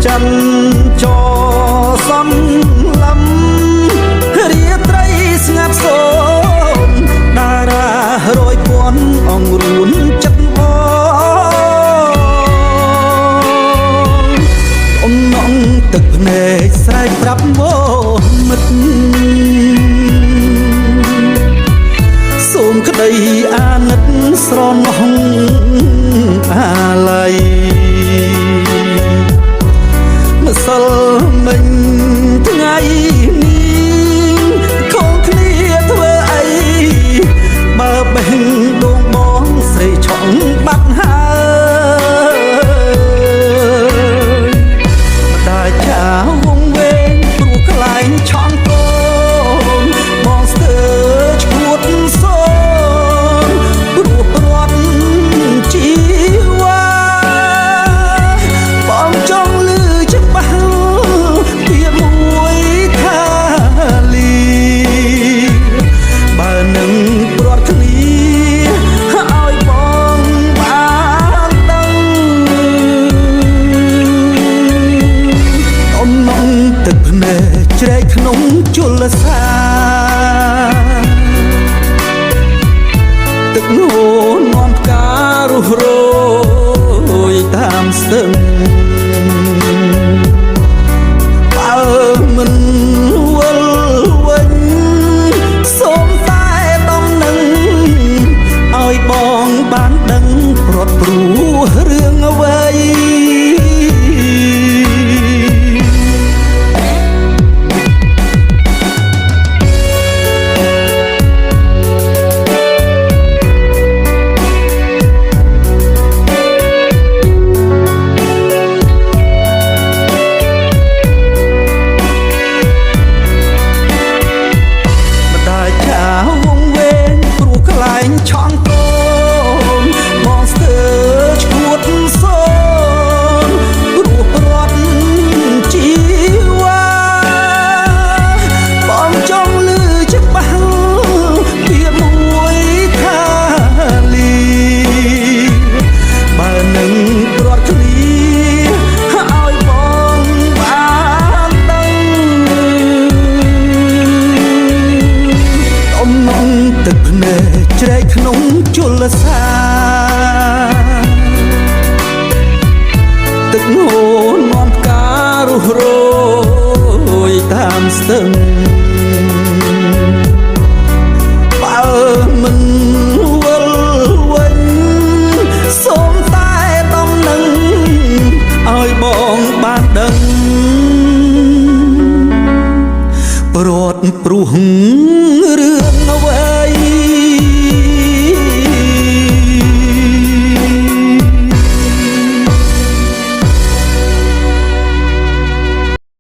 จันจอซ้ำลำเรียไตรสงัดโซนดารารอยปวนอ่องรุนจัดบอมน้องตึกเนยใส่ปรับโบมิดសូមក្តីអាណិតស្រណោះអាល័យម្សិលមិញថ្ងៃនេះខំគ្នាធ្វើអីបើបេះដូងបងស្រីឆក់បាត់ហើយម្ដាយចាវងវែងព្រោះខ្លែងឆក់កូនបងស្ទើរឈួតសូនព្រោះរត់ជីវ៉ាបងចង់លឺច្បាស់ពីមួយខាលីបើនឹងព្រាត់គ្នាឲ្យបងបានដឹងអមនងទឹកភ្នែកជ្រែកក្នុងជលសាទឹកហូរនាំផ្ការុះរយតាមស្ទឹងបើមិនវិលវិញសូមតែដំណឹងឲ្យបងបានដឹងព្រាត់ព្រួសរឿងអ្វីវងវែងព្រោះខ្លែងឆក់កូនបងស្ទើរឈួតសូនព្រោះរត់ជីវ៉ាបងចង់លឺច្បាស់ពីមួយខាលីបើនឹងព្រាត់គ្នាឲ្យបងបានដឹងអមនងទឹកភ្នែកជ្រែកក្នុងជលសាទឹកហូរនាំផ្ការុះរយតាមស្ទឹងបើមិនវិលវិញសូមតែដំណឹងឲ្យបងបានដឹងព្រាត់ព្រួស